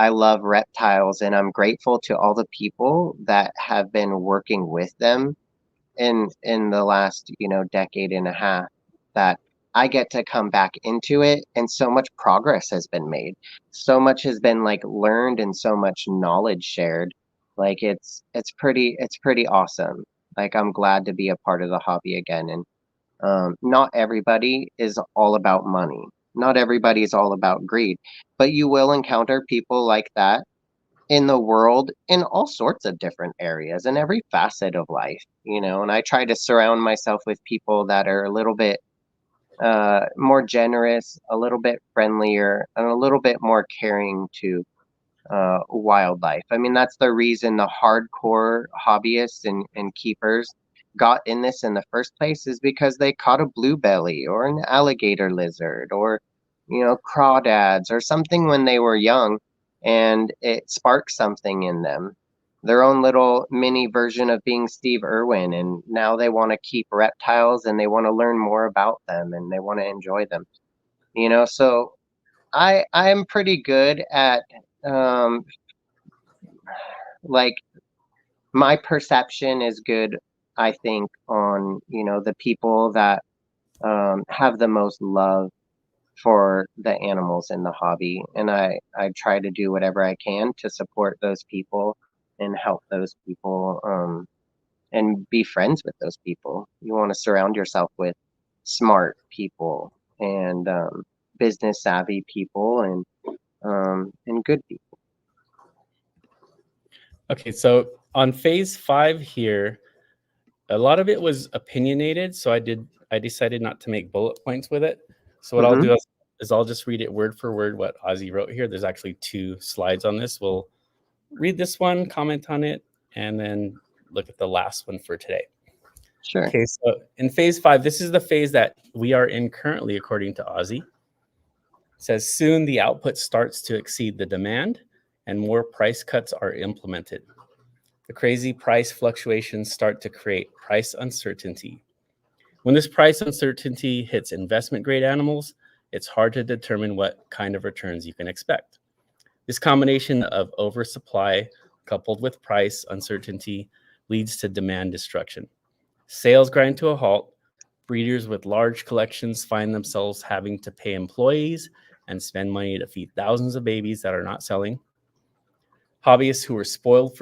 love reptiles, and I'm grateful to all the people that have been working with them in the last, decade and a half, that I get to come back into it, and so much progress has been made. So much has been like learned and so much knowledge shared. Like, it's pretty awesome. Like, I'm glad to be a part of the hobby again. And not everybody is all about money. Not everybody is all about greed, but you will encounter people like that in the world, in all sorts of different areas, in every facet of life, and I try to surround myself with people that are a little bit more generous, a little bit friendlier, and a little bit more caring to wildlife. I mean, that's the reason the hardcore hobbyists and keepers got in this in the first place, is because they caught a bluebelly or an alligator lizard or, crawdads or something when they were young, and it sparked something in them. Their own little mini version of being Steve Irwin, and now they want to keep reptiles and they want to learn more about them and they want to enjoy them. So I'm pretty good at um, like, my perception is good, I think, on, the people that have the most love for the animals in the hobby. And I try to do whatever I can to support those people and help those people, and be friends with those people. You want to surround yourself with smart people and business savvy people and good people. okay. So on phase 5 here, a lot of it was opinionated, so I decided not to make bullet points with it. So what I'll Mm-hmm. do is I'll just read it word for word what Ozzy wrote here. There's actually 2 slides on this. We'll read this one, comment on it, and then look at the last one for today. Sure. Okay, so in phase 5, this is the phase that we are in currently, according to Ozzy. It says soon the output starts to exceed the demand and more price cuts are implemented. The crazy price fluctuations start to create price uncertainty. When this price uncertainty hits investment grade animals, it's hard to determine what kind of returns you can expect. This combination of oversupply coupled with price uncertainty leads to demand destruction. Sales grind to a halt. Breeders with large collections find themselves having to pay employees and spend money to feed thousands of babies that are not selling. Hobbyists who were spoiled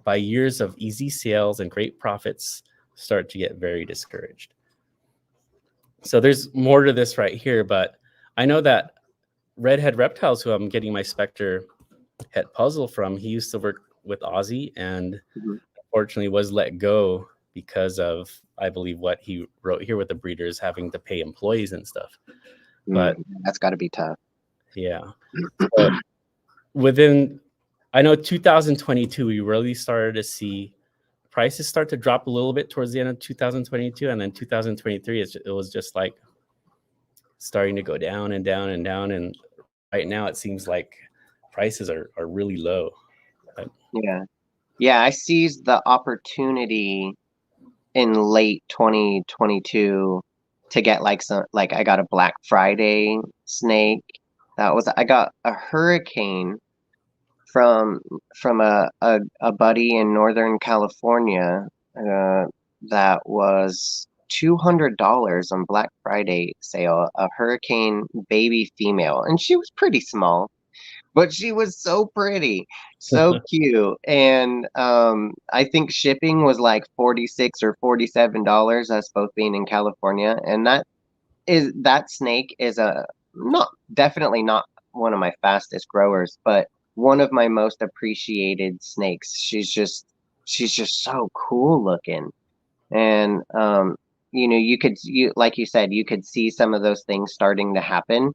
by years of easy sales and great profits start to get very discouraged. So there's more to this right here, but I know that Redhead Reptiles, who I'm getting my Spectre Het puzzle from, he used to work with Ozzy and Mhm. unfortunately was let go because of, I believe, what he wrote here with the breeders having to pay employees and stuff. But That's got to be tough. yeah, so within I know 2022 we really started to see prices start to drop a little bit towards the end of 2022, and then 2023 it was just like starting to go down and down and down, and right now it seems like prices are really low. Yeah. Yeah, I seized the opportunity in late 2022 to get like some, like I got a Black Friday snake. I got a hurricane from a buddy in Northern California, that was $200 on Black Friday sale, a hurricane baby female, and she was pretty small, but she was so pretty, so cute. And I think shipping was like 46 or $47, us both being in California. And that snake is a not definitely not one of my fastest growers, but one of my most appreciated snakes. She's just so cool looking. And you like you said, you could see some of those things starting to happen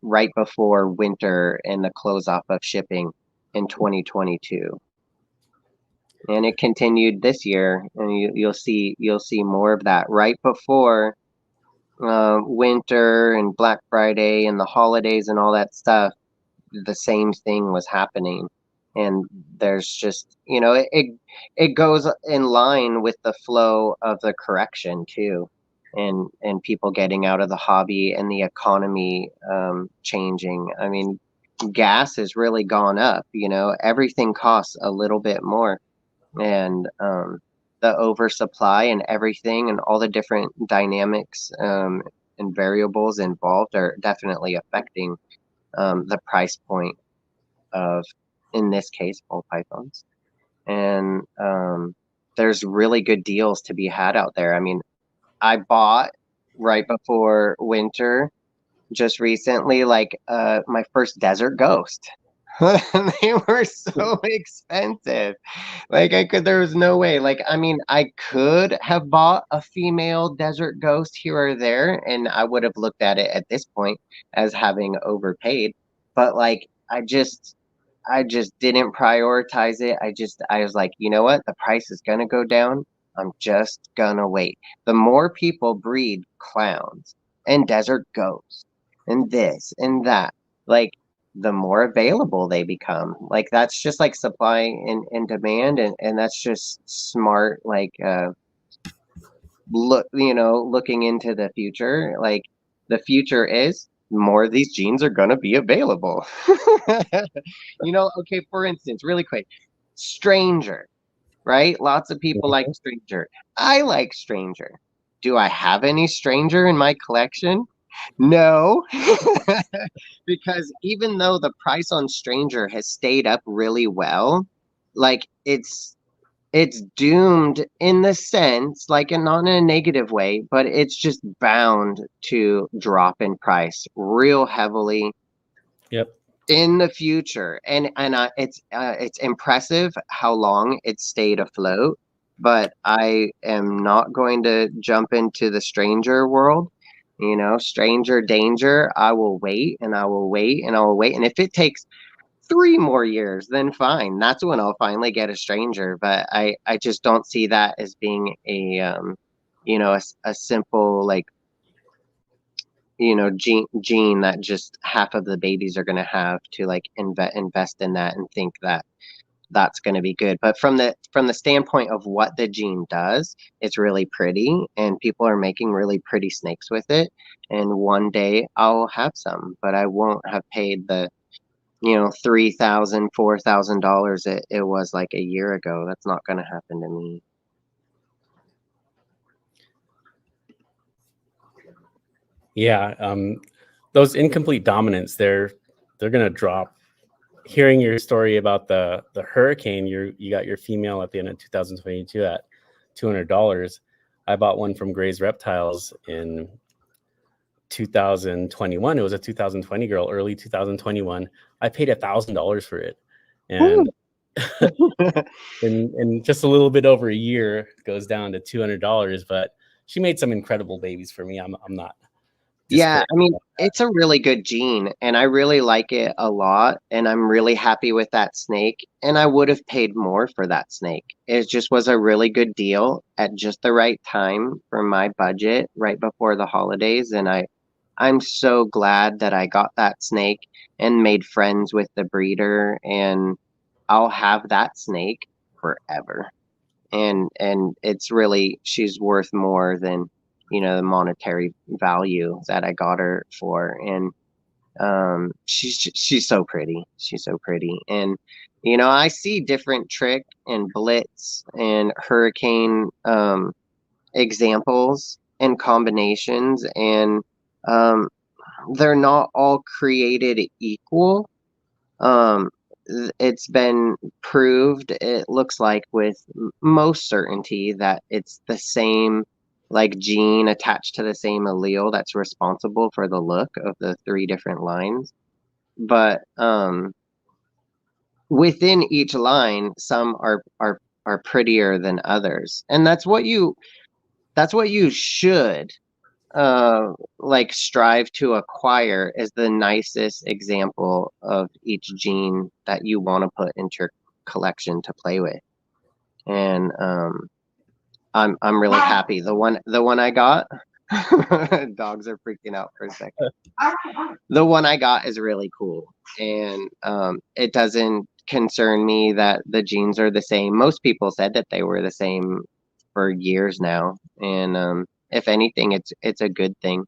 right before winter and the close off of shipping in 2022. And it continued this year, and you'll see more of that right before winter and Black Friday and the holidays and all that stuff. The same thing was happening. And there's just, it goes in line with the flow of the correction too, and people getting out of the hobby and the economy changing. I mean, gas has really gone up, everything costs a little bit more. And the oversupply and everything and all the different dynamics and variables involved are definitely affecting the price point of, in this case, ball pythons. And there's really good deals to be had out there. I mean, I bought right before winter just recently, like my first desert ghost. They were so expensive. Like there was no way. Like, I mean, I could have bought a female desert ghost here or there, and I would have looked at it at this point as having overpaid. But like, I just didn't prioritize it. I was like, you know what? The price is gonna go down. I'm just gonna wait. The more people breed clowns and desert ghosts and this and that, like the more available they become. Like that's just like supply and demand, and that's just smart, like looking into the future. Like the future is more of these genes are gonna be available. Okay, for instance, really quick, Stranger, right? Lots of people like Stranger. I like Stranger. Do I have any Stranger in my collection? No, because even though the price on Stranger has stayed up really well, like it's doomed in the sense, like, and not in a negative way, but it's just bound to drop in price real heavily Yep. in the future. And it's impressive how long it stayed afloat, but I am not going to jump into the Stranger world. Stranger danger. I will wait and I will wait and I will wait. And if it takes 3 more years, then fine. That's when I'll finally get a Stranger. But I just don't see that as being a simple, like, gene that just half of the babies are going to have to like invest in that and think that that's going to be good. But from the standpoint of what the gene does, it's really pretty, and people are making really pretty snakes with it. And one day I'll have some, but I won't have paid the $3,000, $4,000 it was like a year ago. That's not going to happen to me. Yeah, those incomplete dominants, they're gonna drop. Hearing your story about the hurricane, you got your female at the end of 2022 at $200. I bought one from Gray's Reptiles in 2021. It was a 2020 girl, early 2021. I paid $1,000 for it, and in just a little bit over a year, it goes down to $200. But she made some incredible babies for me. I'm not Yeah, despair. I mean, it's a really good gene, and I really like it a lot, and I'm really happy with that snake, and I would have paid more for that snake. It just was a really good deal at just the right time for my budget right before the holidays, and I'm so glad that I got that snake and made friends with the breeder, and I'll have that snake forever. And it's really, she's worth more than, the monetary value that I got her for. And she's so pretty. She's so pretty. And I see different trick and blitz and hurricane examples and combinations, and um they're not all created equal. um, it's been proved, it looks like, with most certainty that it's the same, like, gene attached to the same allele that's responsible for the look of the three different lines. But within each line, some are prettier than others, and that's what you should like strive to acquire, is the nicest example of each gene that you want to put into your collection to play with. And I'm really happy. The one I got, dogs are freaking out for a second. The one I got is really cool, and it doesn't concern me that the genes are the same. Most people said that they were the same for years now, and if anything, it's a good thing.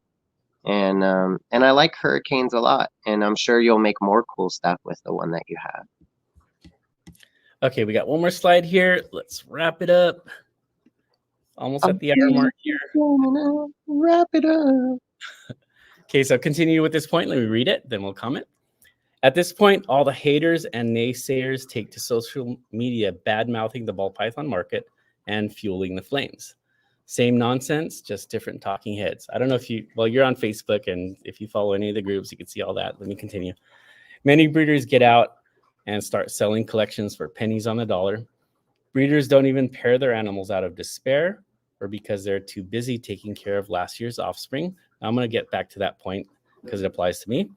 And I like hurricanes a lot, and I'm sure you'll make more cool stuff with the one that you have. Okay, we got one more slide here. Let's wrap it up. Almost at the hour mark here. Wrap it up. Okay, so continue with this point. Let me read it, then we'll comment. At this point, all the haters and naysayers take to social media, bad mouthing the ball python market and fueling the flames. Same nonsense, just different talking heads. I don't know if you're on Facebook, and if you follow any of the groups, you can see all that. Let me continue. Many breeders get out and start selling collections for pennies on the dollar. Breeders don't even pair their animals out of despair or because they're too busy taking care of last year's offspring. I'm going to get back to that point because it applies to me.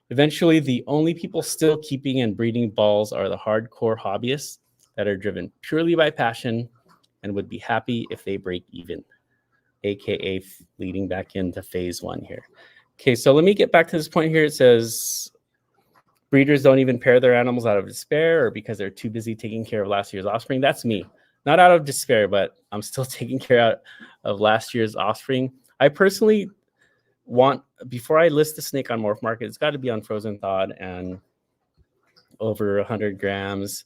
Eventually, the only people still keeping and breeding balls are the hardcore hobbyists that are driven purely by passion and would be happy if they break even, aka leading back into phase one here. Okay, so let me get back to this point here. It says breeders don't even pair their animals out of despair or because they're too busy taking care of last year's offspring. That's me. Not out of despair, but I'm still taking care of last year's offspring. I personally want, before I list the snake on Morph Market, it's got to be on frozen thawed and over 100 grams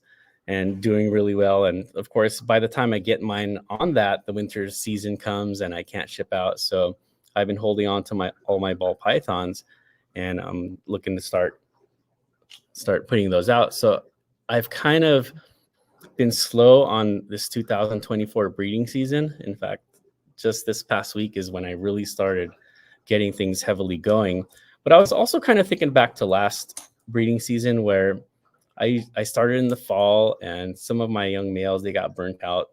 and doing really well. And of course, by the time I get mine on that, the winter season comes and I can't ship out. So I've been holding on to all my ball pythons, and I'm looking to start putting those out. So I've kind of been slow on this 2024 breeding season. In fact, just this past week is when I really started getting things heavily going. But I was also kind of thinking back to last breeding season where I started in the fall, and some of my young males, they got burnt out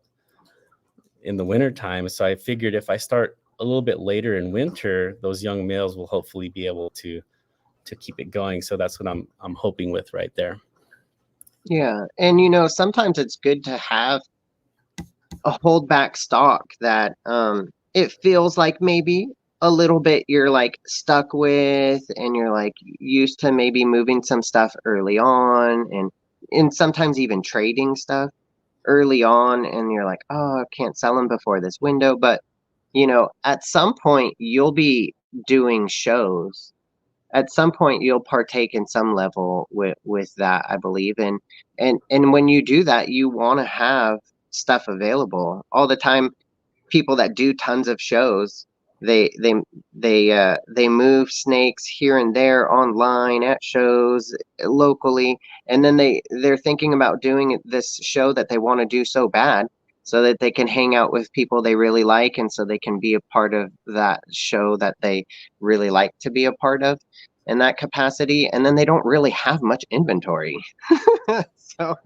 in the winter time. So I figured if I start a little bit later in winter, those young males will hopefully be able to keep it going. So that's what I'm hoping with right there. Yeah, and sometimes it's good to have a hold back stock that it feels like maybe a little bit you're like stuck with, and you're like used to maybe moving some stuff early on, and sometimes even trading stuff early on, and you're like, oh, I can't sell them before this window. But at some point you'll be doing shows. At some point you'll partake in some level with that, I believe. And when you do that, you want to have stuff available all the time. People that do tons of shows, they move snakes here and there online at shows locally, and then they're thinking about doing this show that they want to do so bad, so that they can hang out with people they really like, and so they can be a part of that show that they really like to be a part of in that capacity, and then they don't really have much inventory. So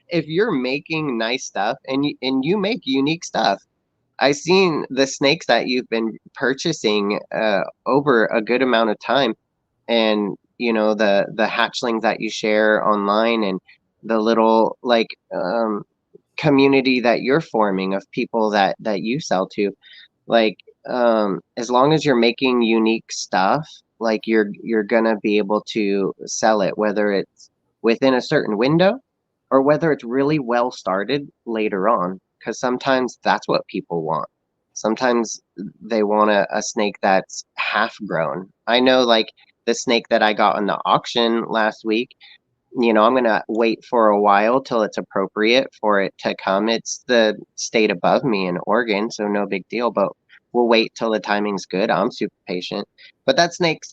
if you're making nice stuff, and you make unique stuff, I seen the snakes that you've been purchasing over a good amount of time, and the hatchlings that you share online, and the little like community that you're forming of people that you sell to. Like, as long as you're making unique stuff, like you're gonna be able to sell it, whether it's within a certain window or whether it's really well started later on, because sometimes that's what people want. Sometimes they want a snake that's half grown. I know, like the snake that I got on the auction last week, I'm gonna wait for a while till it's appropriate for it to come. It's the state above me in Oregon, so no big deal, but we'll wait till the timing's good. I'm super patient. But that snake's,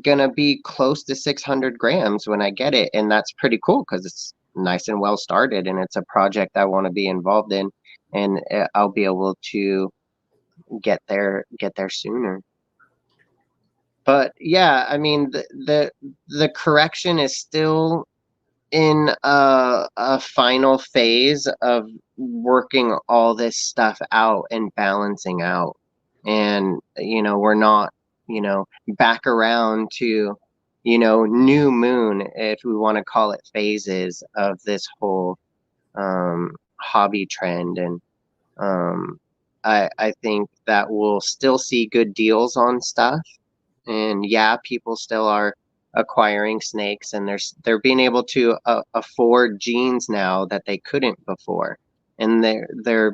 gonna be close to 600 grams when I get it, and that's pretty cool because it's nice and well started, and it's a project I want to be involved in, and I'll be able to get there sooner. But yeah, I mean, the correction is still in a final phase of working all this stuff out and balancing out. And, we're not, back around to, new moon, if we want to call it phases of this whole hobby trend. And I think that we'll still see good deals on stuff. And yeah, people still are acquiring snakes, and they're being able to afford genes now that they couldn't before, and they're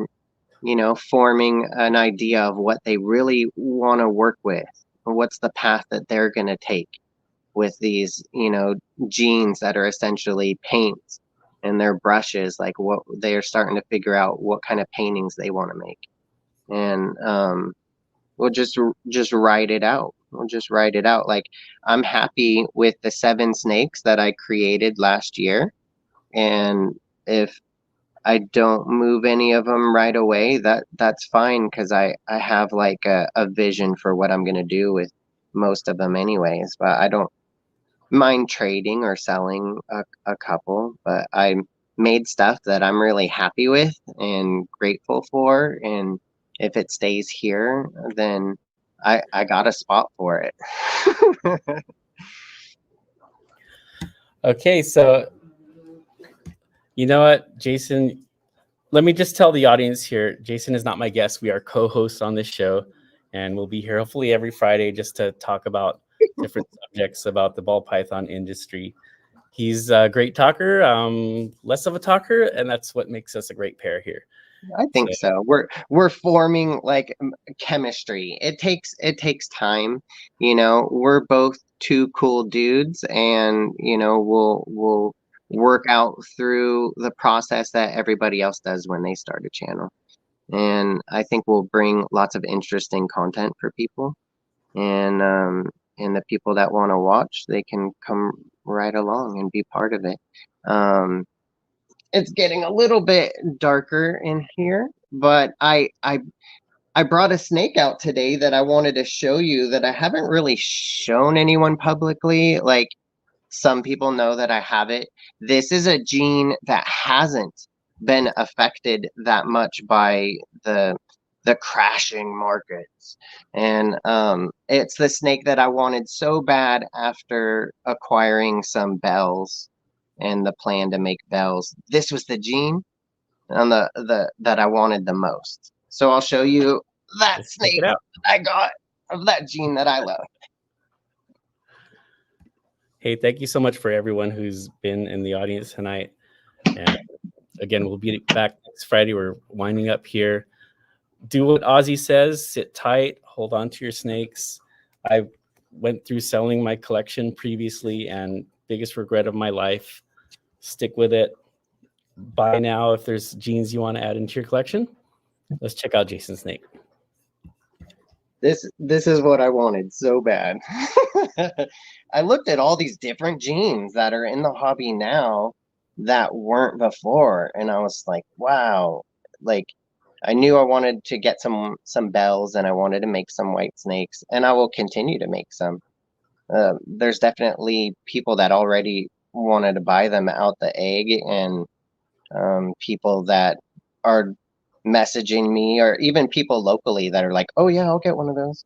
forming an idea of what they really want to work with, or what's the path that they're going to take with these genes that are essentially paints and their brushes. Like, what they're starting to figure out what kind of paintings they want to make. And we'll just write it out. We'll just write it out. Like, I'm happy with the 7 snakes that I created last year, and if I don't move any of them right away, that's fine, because I have like a vision for what I'm gonna do with most of them anyways. But I don't mind trading or selling a couple. But I made stuff that I'm really happy with and grateful for, and if it stays here, then I got a spot for it. Okay, so you know what, Jason, let me just tell the audience here, Jason is not my guest. We are co-hosts on this show, and we'll be here hopefully every Friday just to talk about different subjects about the ball python industry. He's a great talker, less of a talker, and that's what makes us a great pair here. I think so. We're forming like chemistry. It takes time. We're both two cool dudes, and we'll work out through the process that everybody else does when they start a channel. And I think we'll bring lots of interesting content for people, and the people that want to watch, they can come right along and be part of it. It's getting a little bit darker in here, but I brought a snake out today that I wanted to show you, that I haven't really shown anyone publicly. Like, some people know that I have it. This is a gene that hasn't been affected that much by the crashing markets. And it's the snake that I wanted so bad after acquiring some bells and the plan to make bells. This was the gene on the that I wanted the most. So I'll show you that Let's check snake it out. I got of that gene that I love. Hey, thank you so much for everyone who's been in the audience tonight. And again, we'll be back next Friday. We're winding up here. Do what Ozzy says, sit tight, hold on to your snakes. I went through selling my collection previously, and biggest regret of my life, stick with it. Buy now if there's genes you want to add into your collection. Let's check out Jason's snake. This is what I wanted so bad. I looked at all these different genes that are in the hobby now that weren't before, and I was like, wow. Like, I knew I wanted to get some bells, and I wanted to make some white snakes, and I will continue to make some. There's definitely people that already wanted to buy them out the egg, and people that are messaging me, or even people locally that are like, oh yeah, I'll get one of those.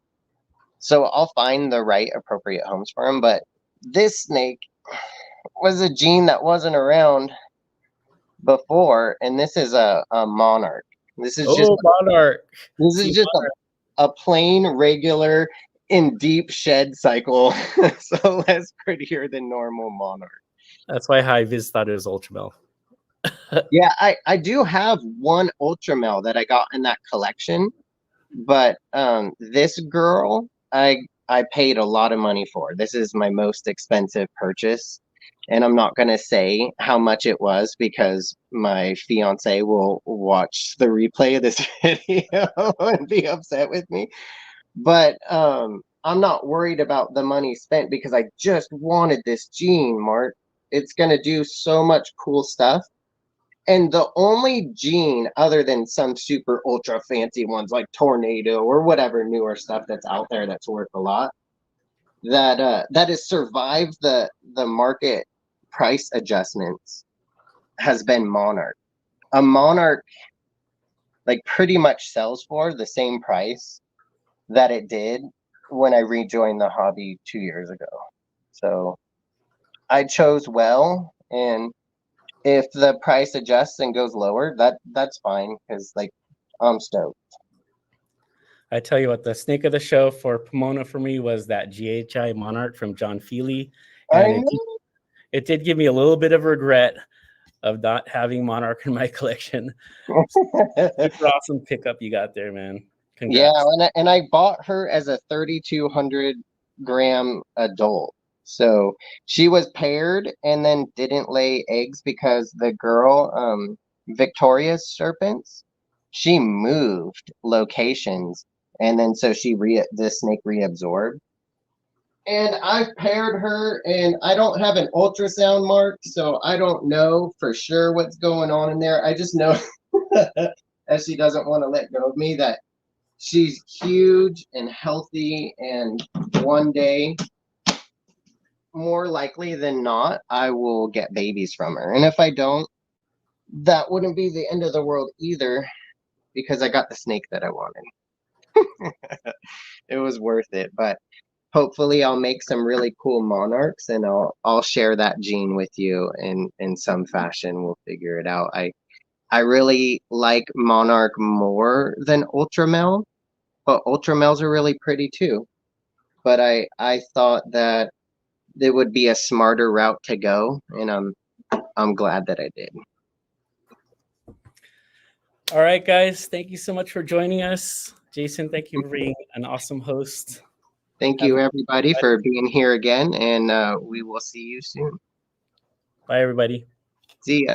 So I'll find the right appropriate homes for them. But this snake was a gene that wasn't around before, and this is a monarch. This is just Oh, monarch. this is See, just monarch. a plain regular in deep shed cycle. So less prettier than normal monarch. That's why High Viz thought it was Ultramel. Yeah, I do have one Ultramel that I got in that collection, but this girl I paid a lot of money for. This is my most expensive purchase, and I'm not gonna say how much it was because my fiance will watch the replay of this video and be upset with me. But I'm not worried about the money spent because I just wanted this gene, Mark. It's gonna do so much cool stuff. And the only gene other than some super ultra fancy ones like Tornado or whatever newer stuff that's out there that's worth a lot, that has survived the market price adjustments has been Monarch. A Monarch like pretty much sells for the same price that it did when I rejoined the hobby 2 years ago. So I chose well, and if the price adjusts and goes lower, that's fine because like I'm stoked. I tell you what, the snake of the show for Pomona for me was that GHI Monarch from John Feely. And it did give me a little bit of regret of not having Monarch in my collection. Super awesome pickup you got there, man. Congrats. Yeah, and I bought her as a 3,200 gram adult. So she was paired and then didn't lay eggs because the girl, Victoria's serpents, she moved locations, and then so the snake reabsorbed. And I've paired her, and I don't have an ultrasound mark, so I don't know for sure what's going on in there. I just know that she doesn't want to let go of me, that she's huge and healthy, and one day, more likely than not, I will get babies from her. And if I don't, that wouldn't be the end of the world either, because I got the snake that I wanted. It was worth it, but hopefully I'll make some really cool monarchs, and I'll share that gene with you in some fashion. We'll figure it out. I really like monarch more than ultramel, but ultramels are really pretty too. But I thought that it would be a smarter route to go, and I'm glad that I did. All right, guys. Thank you so much for joining us. Jason, thank you for being an awesome host. Thank you, everybody, for being here again, and we will see you soon. Bye, everybody. See ya.